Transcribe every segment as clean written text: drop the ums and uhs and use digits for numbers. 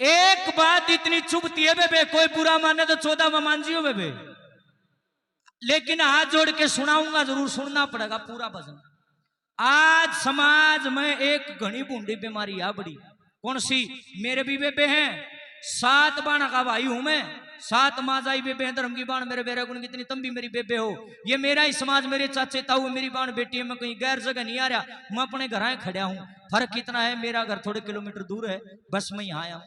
एक बात इतनी चुभती है बेबे, कोई बुरा माने तो 14 में मान जियो बेबे, लेकिन हाथ जोड़ के सुनाऊंगा, जरूर सुनना पड़ेगा पूरा भजन। आज समाज में एक घनी बूंदी बीमारी आ बड़ी। कौन सी? मेरे भी बेबे हैं, 7 बाण का भाई हूं मैं, 7 माजाई बेबे हैं, धर्म की बाण मेरे बेरे गुण कितनी तुम भी मेरी बेबे हो। ये मेरा ही समाज, मेरे चाचे ताऊ मेरी बाण बेटी है, मैं कहीं गैर जगह नहीं आ रहा, मैं अपने घर आए खड़ा हूं। फर्क कितना है, मेरा घर थोड़े किलोमीटर दूर है, बस मैं यहाँ आया हूं।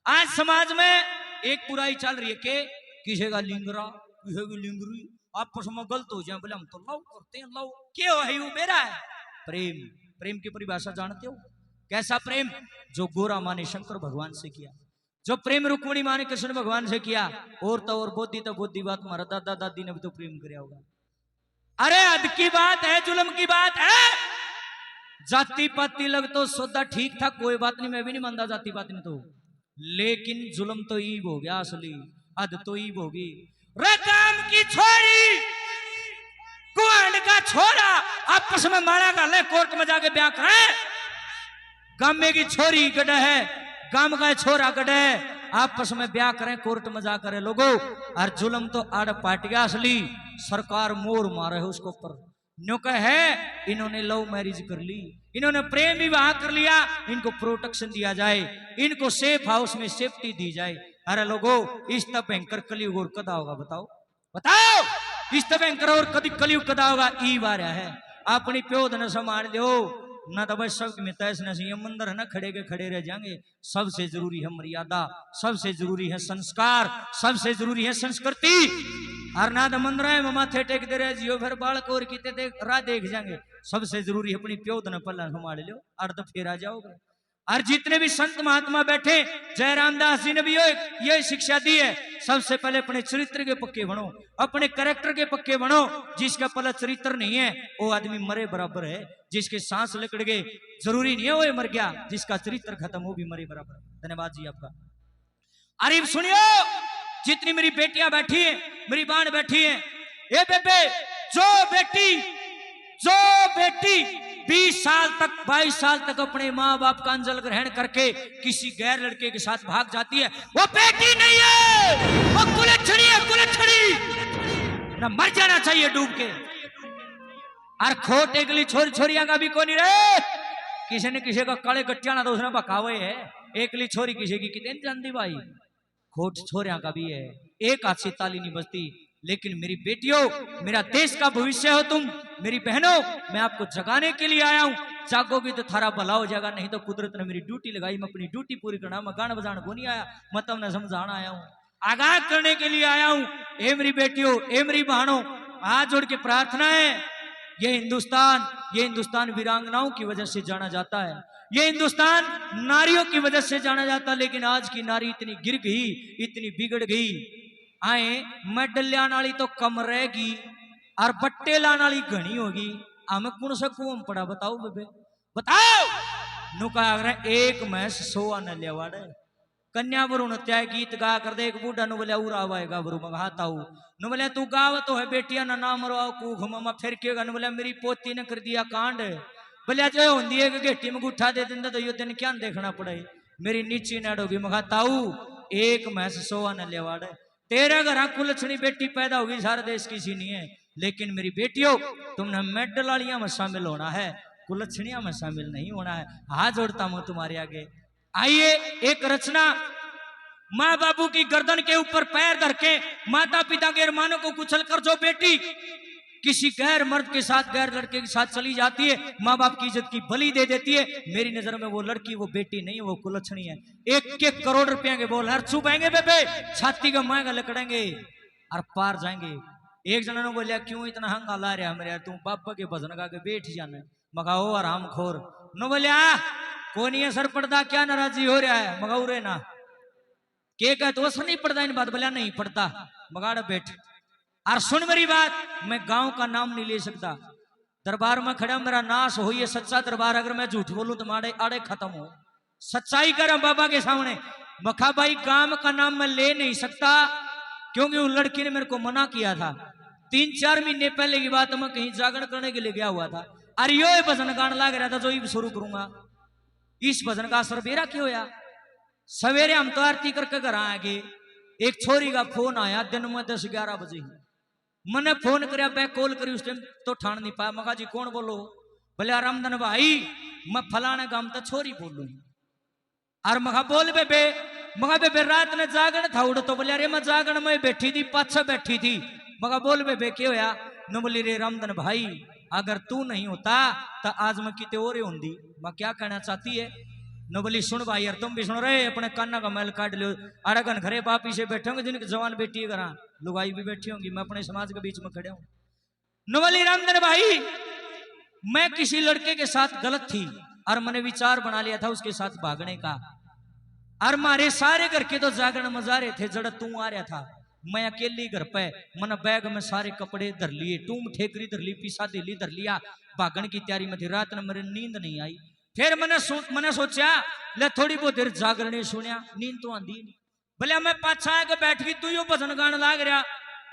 आज समाज में एक बुराई चल रही है कि किसी का लिंगरा, किसी की लिंगरी, आपस में गलत हो जाए, बोले हम तो लव करते हैं, लव क्यों है, वो मेरा है। प्रेम, प्रेम की परिभाषा जानते हो? कैसा प्रेम? जो गोरा माँ ने शंकर भगवान से किया, जो प्रेम रुक्मिणी माँ ने कृष्ण भगवान से किया, और तो और बोधी तो बोधी बात, तुम्हारा दादा दादी ने भी तो प्रेम किया होगा। अरे हद की बात है, जुल्म की बात है। जाति पाति लग तो सौदा ठीक था, कोई बात नहीं, मैं भी नहीं मानता जाति पाति ने तो, लेकिन जुल्म तो ईब हो गया असली, हद तो ईब होगी। रकाम की छोरी कुआंड का छोरा आपस में मारा का ले, कोर्ट में जाके ब्याह करे। गामे की छोरी गढ़ है, गाम का छोरा गढ़ है, आपस में ब्याह करें, कोर्ट में जा करे लोगों। और जुल्म तो आड़ पाट गया असली, सरकार मोर मारे है उसको ऊपर। न्यू का है, इन्होंने लव मैरिज कर ली, इन्होंने प्रेम विवाह कर लिया, इनको प्रोटेक्शन दिया जाए, इनको सेफ हाउस में सेफ्टी दी जाए। अरे लोगों, इस तब भयंकर कलयुग और कदा होगा बताओ, बताओ इस तब भयंकर और कभी कलयुग कदा होगा। ई बार है अपनी प्योद न संभाल दो ना, तो बस सब में तैस न मंदिर है ना, खड़े के खड़े रह जाएंगे। सबसे जरूरी है मर्यादा, सबसे जरूरी है संस्कार, सबसे जरूरी है संस्कृति। हरनाथ मंदिर है, माथे टेक दे रहे जियो, फिर बालक और कितने देख राह देख जाएंगे। सबसे जरूरी है अपनी प्योद न पल्ला संभाल लो, अर्ध फेरा जाओगे। और जितने भी संत महात्मा बैठे, जय रामदास जी ने भी ये शिक्षा दी है, सबसे पहले अपने चरित्र के पक्के बनो, अपने कैरेक्टर के पक्के बनो। जिसका पहला चरित्र नहीं है वो आदमी मरे बराबर है, जिसके सांस लिकड़ गए जरूरी नहीं है वो मर गया, जिसका चरित्र खत्म हो भी मरे बराबर। धन्यवाद जी आपका। अरे सुनियो, जितनी मेरी बेटियां बैठी हैं, मेरी बाण बैठी हैं, ए बेबे, जो बेटी 20 साल तक 22 साल तक अपने माँ बाप का अंजल ग्रहण करके किसी गैर लड़के के साथ भाग जाती है, वो बेटी नहीं है, वो कुलच्छनी है, कुलच्छनी ना, मर जाना चाहिए डूब के। और खोट एकली छोरी छोरियां का भी कोई नहीं रहे, किसी ने किसी का काले गट्टिया ना तो उसने बकावे है। एकली छोरी किसी की कितनी जानती भाई, खोट छोरियां का भी है, एक हाथ से ताली नहीं बजती। लेकिन मेरी बेटियों, मेरा देश का भविष्य हो तुम, मेरी बहनों, मैं आपको जगाने के लिए आया हूं। जागोगी तो थारा भला हो जाएगा, नहीं तो कुदरत ने मेरी ड्यूटी लगाई, मैं अपनी ड्यूटी पूरी करना, मैं गाना बजाना को नहीं आया, मैं तुमने समझाना आया हूं, आगाह करने के लिए आया हूं। ए मेरी बेटियों, ए मेरी बहनों, हाथ जोड़ के प्रार्थना है, ये हिंदुस्तान वीरांगनाओं की वजह से जाना जाता है, ये हिंदुस्तान नारियों की वजह से जाना जाता है। लेकिन आज की नारी इतनी गिर गई, इतनी बिगड़ गई, आए मेडल लाने वाली तो कम रहेगी और बट्टे लाने वाली घनी होगी। हमें कौन सा कुआं पड़ा बताओ बेबे, बताओ। नुका एक मैस 100 न लेवाड़े, कन्या वरुण त्याग गीत गा कर दे, एक बूढ़ा नु बोले उरा आएगा वरु मगाता हूं, नु बोले तू गाव तो है बेटिया ना नाम मरवाओ कूख ममा फिर क्यों, नु बोले मेरी पोती ने कर दिया कांड, बोले जो होंगी है कि गेटी में गुठा दे देंगे तो ये दिन क्या देखना पड़े, मेरी नीची नडोगी मगाताऊ। एक मैस 100 न लेवाड़े, तेरे घर कुलछनी बेटी पैदा होगी, सारे देश किसी नहीं है। लेकिन मेरी बेटियों, तुमने मेडल वालियां में शामिल होना है, कुलछनिया में शामिल नहीं होना है। हाथ जोड़ता हूं तुम्हारे आगे। आइए, एक रचना, माँ बाबू की गर्दन के ऊपर पैर धर के, माता पिता के अरमानों को कुचल कर जो बेटी किसी गैर मर्द के साथ, गैर लड़के के साथ चली जाती है, माँ बाप की इज्जत की बलि दे देती है, मेरी नजर में वो लड़की, वो बेटी नहीं, वो कुलछनी है। 1-1 करोड़ रुपया के बोल हर चुपेंगे बेबे, छाती का महंगा लकड़ेंगे और पार जाएंगे। एक जना ने बोलिया क्यों इतना हंगा ला रहा मेरे, तू बाबा के भजन गा के बैठ जाना, मगाओ आराम खोर न बोलिया कौन ये सर पड़ता, क्या नाराजी हो रहा है, मगाऊ रे ना के कह तो असर नहीं पड़ता, इन बात बोलिया नहीं पड़ता, मगाड़ बैठ। और सुन मेरी बात, मैं गांव का नाम नहीं ले सकता, दरबार में खड़ा मेरा नाश हो, ये सच्चा दरबार, अगर मैं झूठ बोलूं तो माड़े आड़े खत्म हो, सच्चाई कर बाबा के सामने। मखा भाई गांव का नाम मैं ले नहीं सकता, क्योंकि उस लड़की ने मेरे को मना किया था। 3-4 महीने पहले की बात, मैं कहीं जागरण करने के लिए गया हुआ था, अरे यो भजन गान लग रहा था जो शुरू करूंगा, इस भजन का असर बेरा क्यों होया, सवेरे हम तो आरती करके घर आएंगे, एक छोरी का फोन आया दिन में 10-11 बजे ही। मैंने फोन कर बैक कॉल करी, उस टाइम तो ठान नहीं पाया। मगा जी कौन बोलो? बोले रामधन भाई मैं फलाने गांव तक छोरी बोलू। और मगा बोल बेबे, मगा बेबे रात ने जागरण था उड़, तो बोले अरे मैं जागरण में बैठी थी, पाछा बैठी थी। मगा बोल बेबे क्या होया? न बोली रे रामधन भाई अगर तू नहीं होता तो आज मैं किते और होंगी। मैं क्या कहना चाहती है? न बोली सुन भाई यार तुम भी सुन रहे, अपने कान्ना का मैल काट लो। अरगन घरे बापी से बैठे होंगे, जिनके जवान बेटी करा लुगाई भी बैठी होंगी, मैं अपने समाज के बीच में खड़े हूं। न बोली रामधन भाई मैं किसी लड़के के साथ गलत थी और मैंने विचार बना लिया था उसके साथ भागने का, और मारे सारे घर के तो जागरण मजा रहे थे, जड़ तू आ रहा था। मैं अकेली घर पे मन बैग में सारे कपड़े धर लिए, टूम ठेकरी धर ली, पीसा दिल्ली धर लिया, भागण की तैयारी में थी। रात में मेरी नींद नहीं आई। फिर मैंने सोचा ले थोड़ी बहुत देर जागरण सुनिया, नींद तो आंदी नहीं। बोले मैं पाछा आके बैठ गई, तू यो भजन गान लाग रहा।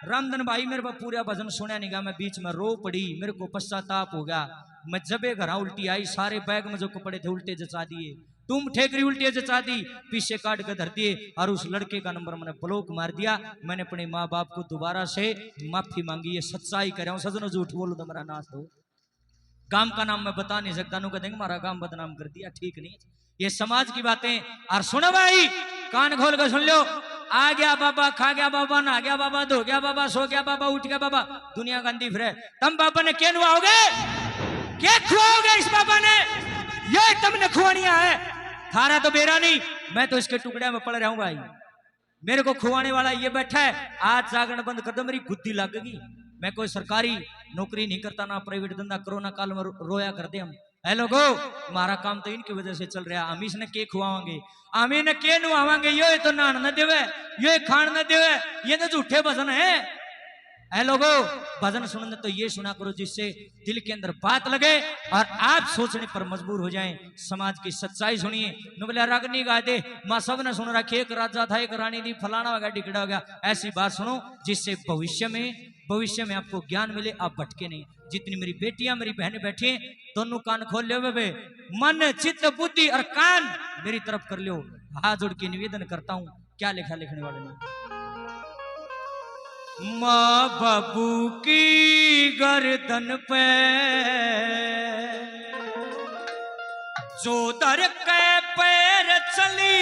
रामधन भाई मेरे को पूरा भजन सुनया नहीं गया, मैं बीच में रो पड़ी, मेरे को पश्चाताप हो गया। मैं जबे घर उल्टी आई, सारे बैग में जो कपड़े थे उल्टे जचा दिए, तुम ठेकरी उल्टी जचा दी, पीछे काट के धर दिए, और उस लड़के का नंबर मैंने ब्लॉक मार दिया। मैंने अपने माँ बाप को दोबारा से माफी मांगी, ये सच्चाई कर रहा हूँ सजनों, झूठ बोलूं तो मेरा नाश हो। गांव का नाम मैं बता नहीं सकता, नु कहेंगे हमारा गांव बदनाम कर दिया, ठीक नहीं। ये समाज की बातें। और सुनो भाई कान खोल कर सुन लो, आ गया बाबा, खा गया बाबा, नहा गया बाबा, धो गया बाबा, सो गया बाबा, उठ गया बाबा, दुनिया गंदी फिर तुम बाबा ने क्या नुआओगे? क्या खुआओगे इस बाबा ने? ये तुमने खुआनिया है, थारा तो बेरा नहीं, मैं तो इसके टुकड़े में पड़ रहा हूं भाई। मेरे को खुआने वाला ये बैठा है, आज जागरण बंद कर दो मेरी गुद्दी लगेगी। मैं कोई सरकारी नौकरी नहीं करता, ना प्राइवेट धंधा, कोरोना काल में रोया करते हम। है लोगो हमारा काम तो इनकी वजह से चल रहा। हम इसने के खुआवांगे, हम इन्हें के नुआवांगे, यो तो नान न देवे, यो खान न देवे, ये तो झूठे भजन है। ऐ लोगो भजन सुनने तो ये सुना करो जिससे दिल के अंदर बात लगे और आप सोचने पर मजबूर हो जाएं। समाज की सच्चाई सुनिए। नुबला रागनी गा दे माँ सब ने सुन रखी, एक राजा था एक रानी थी, फलाना हो गया टिकड़ा हो गया। ऐसी बात सुनो जिससे भविष्य में आपको ज्ञान मिले, आप भटके नहीं। जितनी मेरी बेटियां मेरी बहनें बैठी हैं, दोनों कान खोल लो वे, मन चित्त बुद्धि और कान मेरी तरफ कर लो। हाथ जोड़ के निवेदन करता हूं, क्या लिखा लिखने वाले ने? माँ बाबू की गर्दन पे जो दर के पैर चली,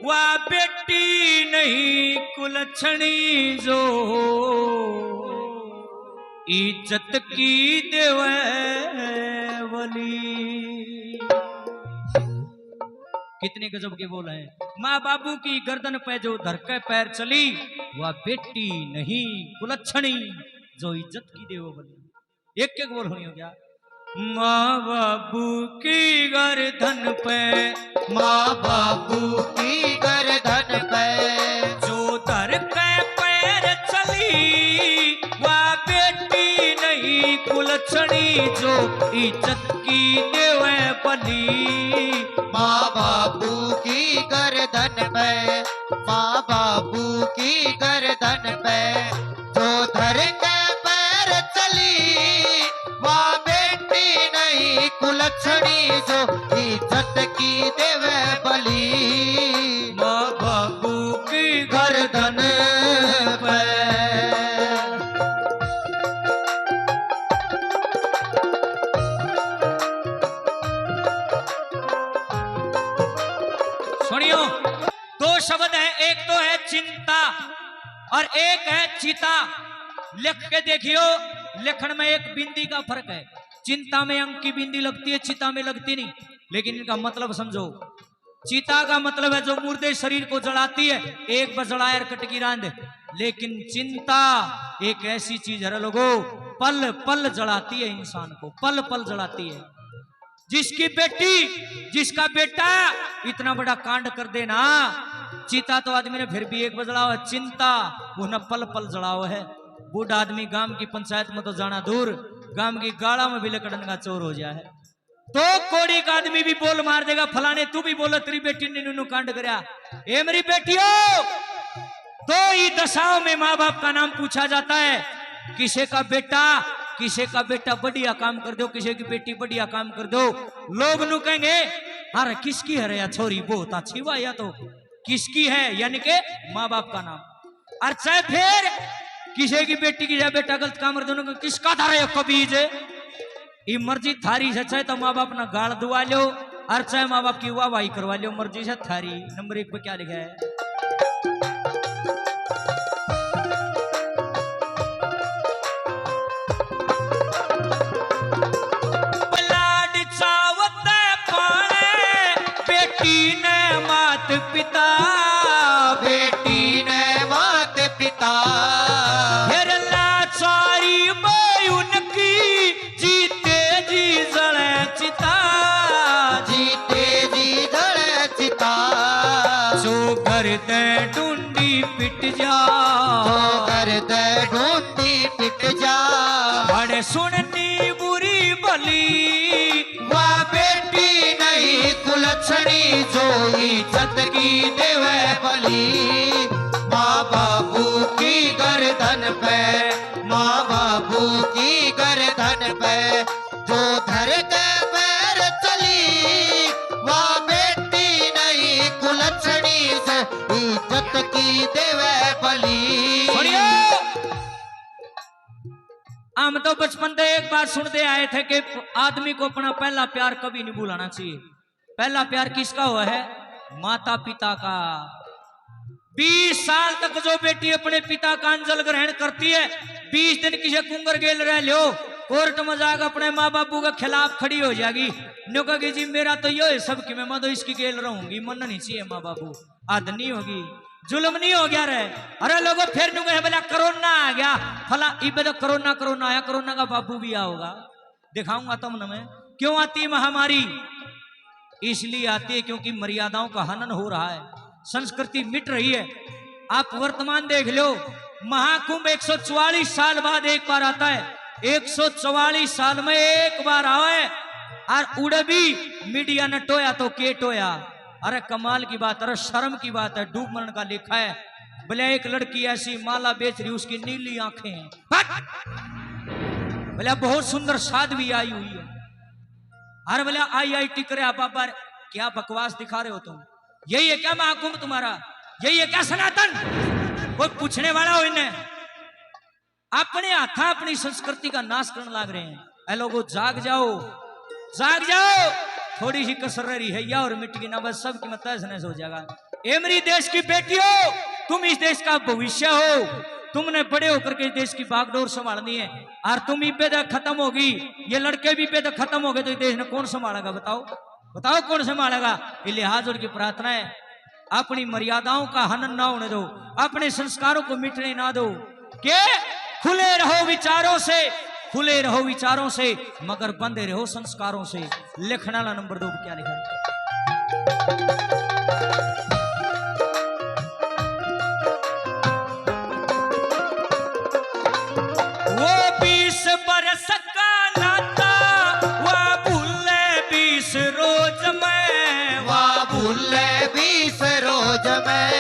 वह बेटी नहीं कुलछणी जो इज्जत की देवे वली। कितने गजब के बोल हैं। माँ बाबू की गर्दन पे जो धर के पैर चली, वह बेटी नहीं कुलछणी जो इज्जत की देवो बनी। एक एक बोल होनी हो गया। माँ बाबू की गर्दन पे, माँ बाबू की गर्दन पे जो धर के पैर चली, वह बेटी नहीं कुलछणी जो इज्जत की देवे बनी। माँ बाबू की गर्दन पे, माँ बाबू की गर्दन पे जो धर के पैर चली, वह बेटी नहीं कुलछणी जो इज्जत की देवे बली। माँ बाबू की गर्दन पे सुनियो, दो शब्द है, एक तो है चिंता और एक है चिता। लिख के देखियो, लेखन में एक बिंदी का फर्क है। चिंता में अंक की बिंदी लगती है, चिता में लगती नहीं। लेकिन इनका मतलब समझो। चिता का मतलब है जो मुर्दे शरीर को जलाती है, एक बार जलायर कटकी रांध। लेकिन चिंता एक ऐसी चीज है लोगों, पल पल जलाती है इंसान को, पल पल जलाती है। जिसकी बेटी जिसका बेटा इतना बड़ा कांड कर देना, चिता तो आदमी ने फिर भी एक बार जलाओ है, चिंता वो न पल पल जलाओ है। बूढ़ा आदमी गांव की पंचायत में तो जाना दूर, गांव की गाड़ा में भी लकड़न का चोर हो जाए है तो कोड़ी का आदमी भी बोल मार देगा, फलाने तू भी बोलो तेरी बेटी ने नु कांड करया। ए मेरी बेटियों, तो ये दशाओं में माँ बाप का नाम पूछा जाता है। किसी का बेटा किसी का बेटा बढ़िया काम कर दो, किसी की बेटी बढ़िया काम कर दो, लोग नु कहेंगे अरे किसकी है रे या छोरी बहुत अच्छी वाह, या तो किसकी है, यानी के माँ बाप का नाम। और चाहे फिर किसी की बेटी की या बेटा गलत काम कर दो, किसका था रे कबीज, ये मर्जी थारी से, चाहे तो माँ बाप ना गाल दुआ लो और चाहे माँ बाप की वाहवाही करवा लो, मर्जी से थारी। नंबर 1 पे क्या लिखा है? पिता बेटी ने मात पिता फिर लाचारी में उनकी जीते जी जड़े चिता, जीते जी जड़े चिता, जो घर दे ढूंढी पिट जा, जो घर दे ढूंढी पिट जा, बड़े सुननी बुरी भली वाह बेटी नहीं कुलछड़ी जो इज्जत की देवे बली। माँ बाबू की गर्दन पे, माँ बाबू की गर्दन पे जो धर के पैर चली, वाह बेटी नहीं कुलछड़ी से इज्जत की देवे बली। हम तो बचपन से एक बार सुनते आए थे कि आदमी को अपना पहला प्यार कभी नहीं भूलाना चाहिए। पहला प्यार किसका हुआ है? माता पिता का। 20 साल तक जो बेटी अपने पिता का अंजल ग्रहण करती है, 20 दिन किसी कुंगर गेल रह लो, कोर्ट में जाकर अपने माँ बापू के खिलाफ खड़ी हो जाएगी, नो कहेगी जी मेरा तो यो है सबकी, मैं तो इसकी गेल रहूंगी, मन नहीं चाहिए माँ बापू, आद नहीं होगी, जुल्म नहीं हो गया रे। अरे लोगों फिर नु कहे बोला कोरोना आ गया फला, इबे तो कोरोना आया, कोरोना का बाबू भी होगा, दिखाऊंगा तुमने मैं। क्यों आती है महामारी? इसलिए आती है क्योंकि मर्यादाओं का हनन हो रहा है, संस्कृति मिट रही है। आप वर्तमान देख लो, महाकुंभ 144 साल बाद एक बार आता है, 144 साल में एक बार आवे, और उड़े भी मीडिया ने टोया तो के टोया। अरे कमाल की बात, अरे शर्म की बात है, डूब मरण का लिखा है। बोले एक लड़की ऐसी माला बेच रही, उसकी नीली आंखें हैं, बोले बहुत सुंदर साध्वी आई हुई है। अरे बोले IIT करे बाबा, क्या बकवास दिखा रहे हो तुम? यही है क्या महाकुंभ तुम्हारा? यही है क्या सनातन? कोई पूछने वाला हो इन्हें? अपने हाथा अपनी संस्कृति का नाश करने लग रहे हैं। ऐ लोगों जाग जाओ, जाग जाओ, थोड़ी सी कसर रही है या और मिट्टी ना, बस सब की मत तहस हो जाएगा। ए मेरी देश की बेटियों, तुम इस देश का भविष्य हो, तुमने बड़े होकर के इस देश की बागडोर संभालनी है, और तुम बेदा खत्म होगी, ये लड़के भी बेदा खत्म हो गए तो इस देश ने कौन संभालेगा? बताओ बताओ कौन संभालेगा? ये लिहाज उनकी प्रार्थना है, अपनी मर्यादाओं का हनन ना होने दो, अपने संस्कारों को मिटने ना दो, के खुले रहो विचारों से, खुले रहो विचारों से, मगर बंधे रहो संस्कारों से। लिखना ला नंबर 2 क्या लिखा? वो 20 बरस का नाता, वह भूले 20 रोज में, वाह भूले 20 रोज में,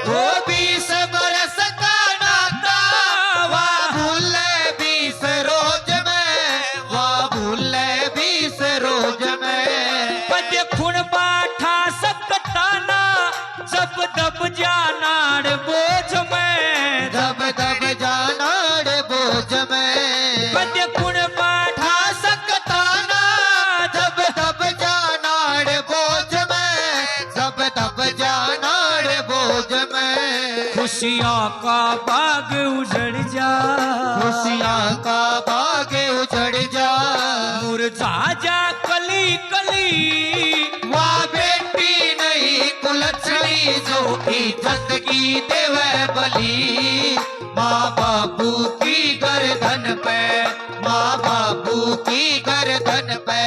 वो 20 बरस का नाता, वाह भूले 20 रोज में, वाह भूले 20 रोज में। पद खुण बाठा सकताना, जब दब जानाड़ बोझ में, दब दब जानाड़ बोझ में। पद खुण बाठा सकताना, जब दब जानाड़ बोझ में, जब दब जानाड़ बोझ में। खुशियों का बाग उजड़ जा, खुशियाँ का बाग उजड़ जा, मुरझा जा कली कली, वाह बेटी नहीं कुलछड़ी जो इज्जत की देवे बली। माँ बापू की गर्दन पे, माँ बापू की गर्दन पे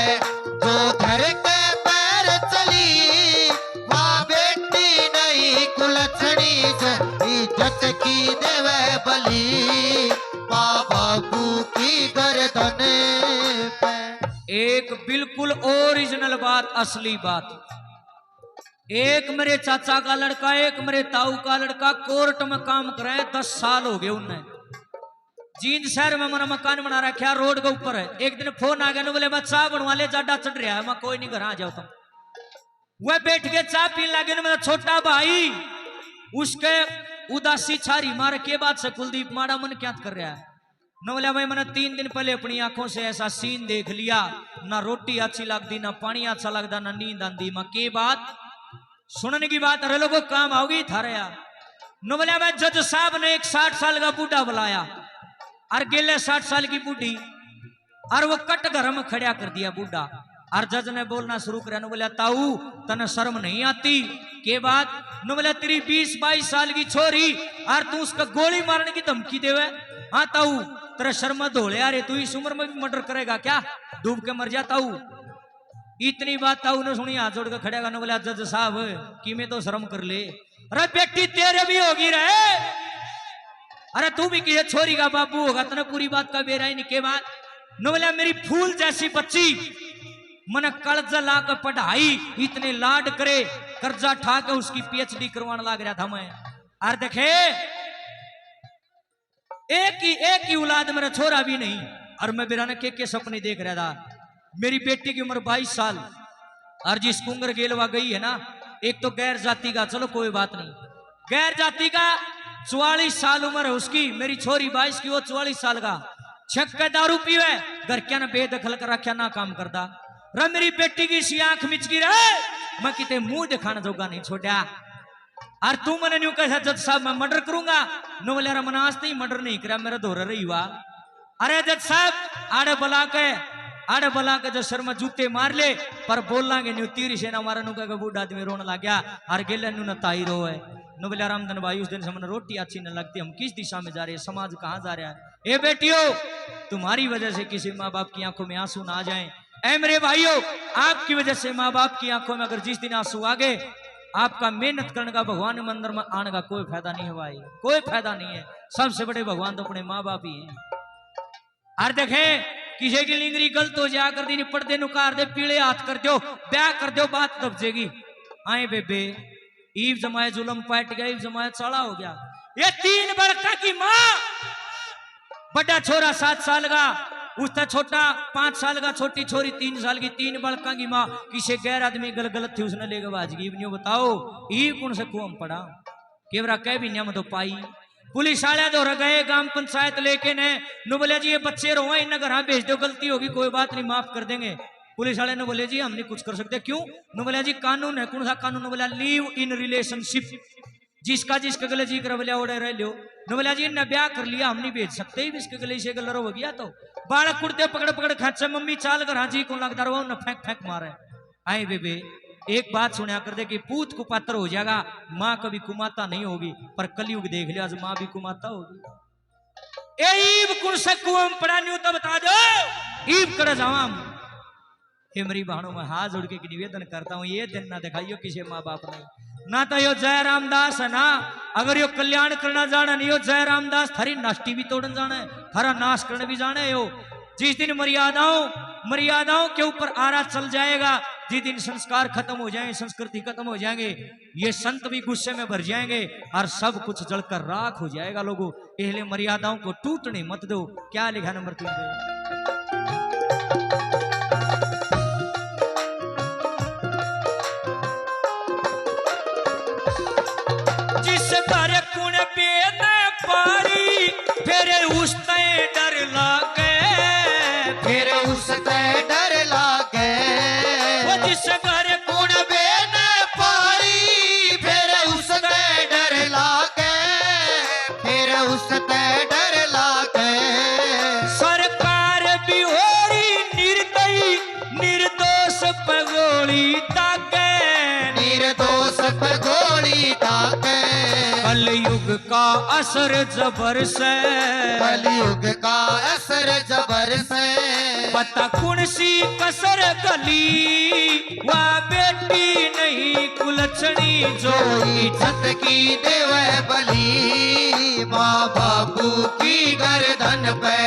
जो धर के पैर चली, वाह बेटी नहीं कुलछड़ी से इज्जत की देवे बली। माँ बापू की गर्दन पे। एक बिल्कुल ओरिजिनल बात, असली बात। एक मेरे चाचा का लड़का, एक मेरे ताऊ का लड़का कोर्ट में काम कर रहे हैं, 10 साल हो गए उन्हें। जींद शहर में मैंने मकान बना रखा रोड के ऊपर है। एक दिन फोन आ गया बोले मैं चाय बनवा ले जाडा चढ़ रहा है। मैं कोई नहीं घर आ जाओ तुम। वह बैठ के चाय पीने लगे मेरा छोटा भाई उसके उदासी छारी मार के बाद से कुलदीप माड़ा मन क्या कर रहा है न बोला भाई मैंने 3 दिन पहले अपनी आंखों से ऐसा सीन देख लिया ना रोटी अच्छी लगती ना पानी अच्छा लगता ना नींद आती। मां के बात सुनने की बात अरे लोगों काम आओगी थारे यार न बोला भाई जज साहब ने एक 60 साल का बूढ़ा बुलाया और गेले 60 साल की बूढ़ी और वो कट घर में खड़ा कर दिया बूढ़ा। और जज ने बोलना शुरू किया न बोला ताऊ तने शर्म नहीं आती के बात न बोला तेरी 20-22 साल की छोरी और तू उसका गोली मारने की धमकी देवे। हाँ ताऊ तेरा शर्मा धोले यार तू इस उम्र में भी मर्डर करेगा क्या डूब के मर जाता हूं। इतनी बात ताऊ ने सुनी हाथ जोड़ के खड़ेगा न बोला जज साहब कि मैं तो शर्म कर ले। अरे बेटी तेरे भी होगी रहे अरे तू भी किसी छोरी का बाबू होगा तने पूरी बात का बेरा ही नहीं के बाद न बोला मेरी फूल जैसी बच्ची मन कर्जा ला कर पढ़ाई इतने लाड करे कर्जा ठा के उसकी पीएचडी करवाने लग रहा था मैं। और देखे एक ही औलाद मेरा छोरा भी नहीं और मैं बिराना के सपने देख रहा था। मेरी बेटी की उम्र 22 साल और जिस कुंगर गेलवा गई है ना एक तो गैर जाति का चलो कोई बात नहीं गैर जाति का 44 साल उम्र है उसकी। मेरी छोरी 22 की वो 44 साल का छक के दारू पीवे घर क्या ना बेदखल कर रखा ना काम करता। रे मेरी बेटी की सी आंख मिचकी रहे मैं किते मुंह दिखाना जोगा नहीं छोड़ा। और तू मैंने न्यू कहा जज साहब मैं मर्डर करूंगा नो बोले मना आज नहीं मर्डर नहीं करा मेरा दोहरा रही हुआ। अरे जज साहब आड़े बुला के जो शर्मा जूते मार ले पर बोल लांगे न्यू तीरी सेना मारा नु का बूढ़ा आदमी रोने लग गया और गेले न्यू नताई रो है नो बोले रामधन भाई उस दिन से मैंने रोटी अच्छी न लगती हम किस दिशा में जा रहे हैं समाज कहाँ जा रहा है। ए बेटियों तुम्हारी वजह से किसी माँ बाप की आंखों में आंसू ना आ जाए। ऐ मेरे भाइयों आपकी वजह से माँ बाप की आंखों में अगर जिस दिन आंसू आ गए आपका मेहनत करने का भगवान मंदिर में आने का कोई फायदा नहीं है भाई कोई फायदा नहीं है। सबसे बड़े भगवान तो अपने माँ बाप ही हैं। और देखे किसी की लिंगरी गलत हो जाया कर दी पड़ते नुकार दे पीले हाथ कर दो ब्याह कर दो बात दब जाएगी। आए बेबे ईव जमाए जुलम पाट गया ईव जमाए चढ़ा हो गया। ये 3 बड़का की माँ बड़ा छोरा 7 साल का उसका छोटा 5 साल का छोटी छोरी 3 साल की 3 बड़का की माँ किसी गैर आदमी गलत थी उसने लेकर बाजगी नहीं बताओ ई कौन से कुआं पड़ा केवरा कह भी नहीं तो पाई। पुलिस वाले दौर गए ग्राम पंचायत लेके ने नु बोले जी ये बच्चे रोए इन घर भेज दो गलती होगी कोई बात नहीं माफ कर देंगे। पुलिस वाले ने बोले जी हम नहीं कुछ कर सकते क्यों नु बोले जी कानून है कौन सा कानून ने बोला लीव इन रिलेशनशिप जिसका गले जी कर बोले ओडे रह लो न बोला जी ने ब्याह कर लिया हम नहीं भेज सकते इसके गले से गलर हो गया तो बालक कुर्ते पकड़ खाचा मम्मी चाल कर हाँ जी कौन लगता रहो न फेंक मारे। आए बेबे एक बात सुना कर दे कि पूत कुपात्र हो जाएगा माँ कभी कुमाता नहीं होगी पर कलयुग देख लिया आज माँ भी कुमाता होगी। ईब कुण से कुआं पड़ा न्यू तो बता दो ईब कर जावाम। हे मेरी बहनों में हाथ जोड़ के निवेदन करता हूँ ये दिन ना दिखाइयो किसी माँ बाप ने ना तो यो जय रामदास है ना अगर यो कल्याण करना जाना नहीं यो जय रामदास थारी नाष्टी भी तोड़न जाना है थारा नाश करने भी जाना है। यो जिस दिन मर्यादाओं के ऊपर आरा चल जाएगा जिस दिन संस्कार खत्म हो जाएंगे संस्कृति खत्म हो जाएंगे ये संत भी गुस्से में भर जाएंगे और सब कुछ जलकर राख हो जाएगा। लोगों इसलिए मर्यादाओं को टूटने मत दो। क्या लिखा नंबर 3 पे जिस घर कुण बेद पारी फिर उस डर लागे फिर उसते डर लागे जिस घर कुण बेन पारी फिर उसते डर लागे फिर उसते डर लागे। सरकार भी हो रही निर्दयी निर्दोष पे गोली दागे निर्दोष पे गोली दागे। कलयुग का असर जबर से कलयुग का असर जबर से पता कौन सी कसर गली वह बेटी नहीं कुलछणी जो इज्जत की देवे बली माँ बाबू की गर्दन पे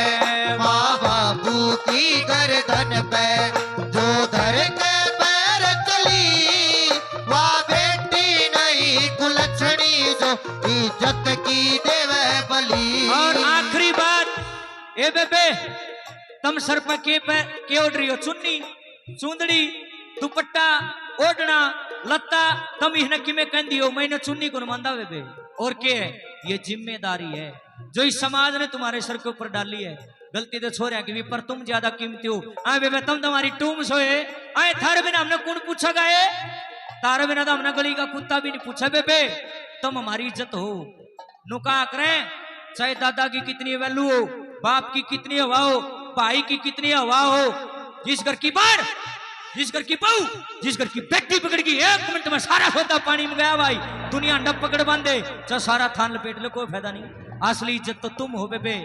माँ बाबू की गर्दन पे जो धर के पैर चली वह बेटी नहीं कुलछणी जो इज्जत की देवे बली। और आखिरी बात ए बेबे तम सर पर के ओढ़ रही हो? चुन्नी, चूंदड़ी, दुपट्टा, ओढ़ना, लत्ता तम इन्हें किमें कहती हो? मैंने चुन्नी को मानदा बेबे। और क्या है? ये जिम्मेदारी है जो इस समाज ने तुम्हारे सर के ऊपर डाली है। गलती तो छोड़ की भी पर तुम ज्यादा कीमती हो। आए बेबे तुम तुम्हारी टूम सोए आए थारे बिना हमने कौन पूछा गए? तारे बिना तो हमने गली का कुत्ता भी नहीं पूछा बेबे। तुम हमारी इज्जत हो। नुका करें चाहे दादा की कितनी वैल्यू हो, बाप की कितनी हवा हो, भाई की कितनी हवा हो, जिस घर की बार, जिस घर की बहू, जिस घर की बेटी पकड़ गई 1 मिनट में सारा सौदा पानी में गया भाई। दुनिया अंडा पकड़ बांधे चाहे सारा थान लपेट ले, कोई फायदा नहीं। असली इज्जत तो तुम हो बेबे,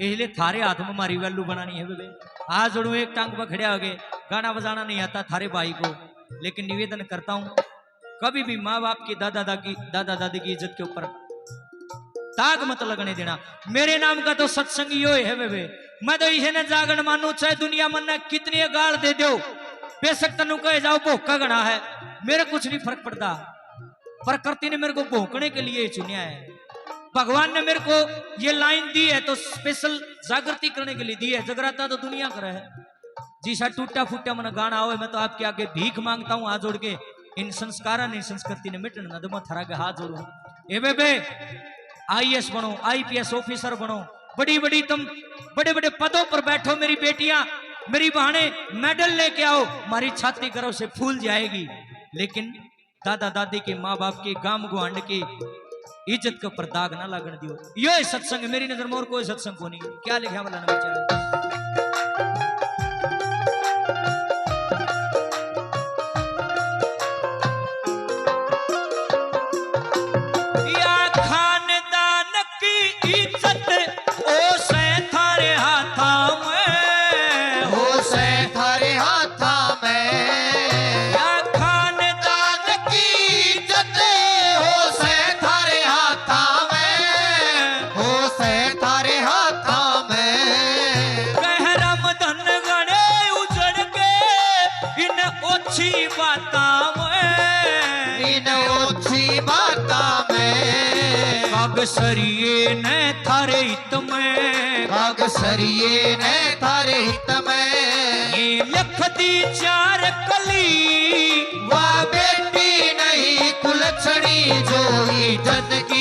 इसलिए थारे हाथ में हमारी वैल्यू बनानी है बेबे। आज जोड़ू एक टांग पर खड़े हो गए, गाना बजाना नहीं आता थारे भाई को, लेकिन निवेदन करता हूं कभी भी माँ बाप की दादा दादी की इज्जत के ऊपर दाग मत लगने देना। मेरे नाम का तो सत्संग यो है बेबे। मैं तो इसे न जागरण मानू चाहे दुनिया मन कितनी गाल दे दो, बेशक तनु कहे जाओ भोका गणा है, मेरे कुछ नहीं फर्क पड़ता। प्रकृति ने मेरे को भोंकने के लिए चुनिया है। भगवान ने मेरे को ये लाइन दी है तो स्पेशल जागृति करने के लिए दी है। जगराता तो दुनिया कर है। जिसा टूटा फूटा मन गाना हो, मैं तो आपके आगे भीख मांगता हूं हाथ जोड़ के। इन संस्कार इन संस्कृति ने मिटन न दो, थरा के हाथ जोड़ू। ए बेबे IAS बनो, IPS ऑफिसर बनो, बड़ी बड़ी तुम बड़े बड़े पदों पर बैठो। मेरी बेटियां मेरी बहने मेडल लेके आओ, हमारी छाती गर्व से फूल जाएगी। लेकिन दादा दादी के, माँ बाप के, गांव गुआंड की इज्जत के ऊपर दाग ना लगन दियो। ये सत्संग मेरी नजर में और कोई सत्संग को नहीं। क्या लिखा वाला ना बेचारा? कागसरिये ने थारे हित में, कागसरिये ने थारे हित में, ये लख दी 4 कली, वाह बेटी नहीं कुलछड़ी जो इज्जत की